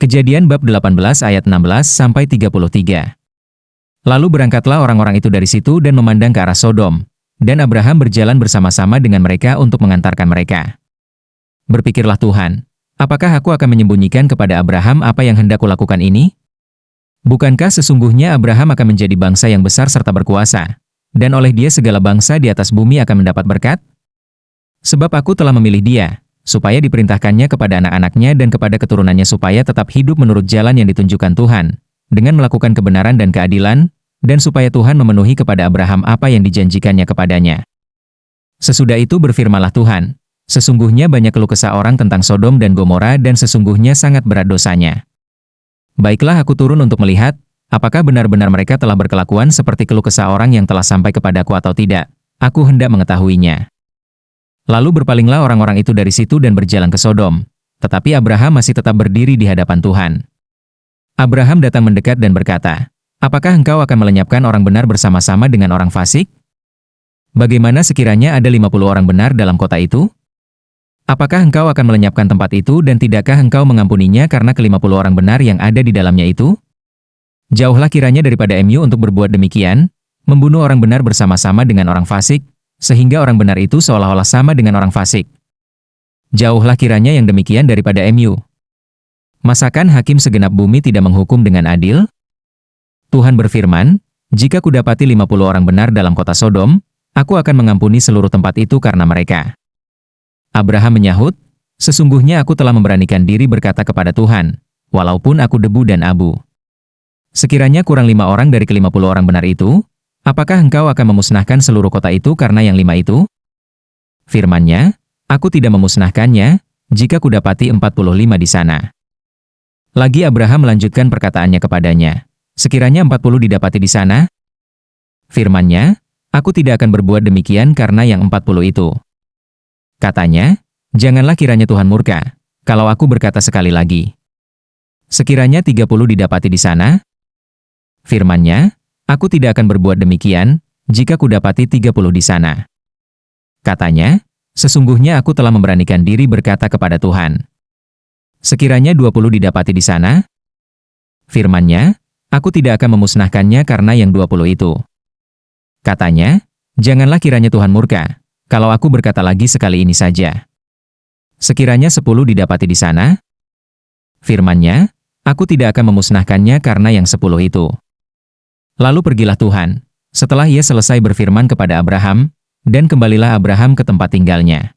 Kejadian bab 18 ayat 16-33. Lalu berangkatlah orang-orang itu dari situ dan memandang ke arah Sodom, dan Abraham berjalan bersama-sama dengan mereka untuk mengantarkan mereka. Berpikirlah Tuhan, apakah aku akan menyembunyikan kepada Abraham apa yang hendak kulakukan ini? Bukankah sesungguhnya Abraham akan menjadi bangsa yang besar serta berkuasa, dan oleh dia segala bangsa di atas bumi akan mendapat berkat? Sebab aku telah memilih dia, supaya diperintahkannya kepada anak-anaknya dan kepada keturunannya supaya tetap hidup menurut jalan yang ditunjukkan Tuhan, dengan melakukan kebenaran dan keadilan, dan supaya Tuhan memenuhi kepada Abraham apa yang dijanjikannya kepadanya. Sesudah itu berfirmanlah Tuhan, sesungguhnya banyak keluh kesah orang tentang Sodom dan Gomora dan sesungguhnya sangat berat dosanya. Baiklah aku turun untuk melihat, apakah benar-benar mereka telah berkelakuan seperti keluh kesah orang yang telah sampai kepadaku atau tidak, aku hendak mengetahuinya. Lalu berpalinglah orang-orang itu dari situ dan berjalan ke Sodom, tetapi Abraham masih tetap berdiri di hadapan Tuhan. Abraham datang mendekat dan berkata, apakah engkau akan melenyapkan orang benar bersama-sama dengan orang fasik? Bagaimana sekiranya ada 50 orang benar dalam kota itu? Apakah engkau akan melenyapkan tempat itu dan tidakkah engkau mengampuninya karena ke-50 orang benar yang ada di dalamnya itu? Jauhlah kiranya daripada MU untuk berbuat demikian, membunuh orang benar bersama-sama dengan orang fasik, sehingga orang benar itu seolah-olah sama dengan orang fasik. Jauhlah kiranya yang demikian daripada MU. Masakan hakim segenap bumi tidak menghukum dengan adil? Tuhan berfirman, jika kudapati 50 orang benar dalam kota Sodom, aku akan mengampuni seluruh tempat itu karena mereka. Abraham menyahut, sesungguhnya aku telah memberanikan diri berkata kepada Tuhan, walaupun aku debu dan abu. Sekiranya kurang 5 orang dari ke-50 orang benar itu, apakah engkau akan memusnahkan seluruh kota itu karena yang 5 itu? Firman-Nya, aku tidak memusnahkannya, jika kudapati 45 di sana. Lagi Abraham melanjutkan perkataannya kepadanya, sekiranya 40 didapati di sana? Firman-Nya, aku tidak akan berbuat demikian karena yang 40 itu. Katanya, janganlah kiranya Tuhan murka, kalau aku berkata sekali lagi. Sekiranya 30 didapati di sana? Firman-Nya, aku tidak akan berbuat demikian, jika kudapati 30 di sana. Katanya, sesungguhnya aku telah memberanikan diri berkata kepada Tuhan. Sekiranya 20 didapati di sana? Firman-Nya, aku tidak akan memusnahkannya karena yang 20 itu. Katanya, janganlah kiranya Tuhan murka, kalau aku berkata lagi sekali ini saja. Sekiranya 10 didapati di sana? Firman-Nya, aku tidak akan memusnahkannya karena yang 10 itu. Lalu pergilah Tuhan, setelah ia selesai berfirman kepada Abraham, dan kembalilah Abraham ke tempat tinggalnya.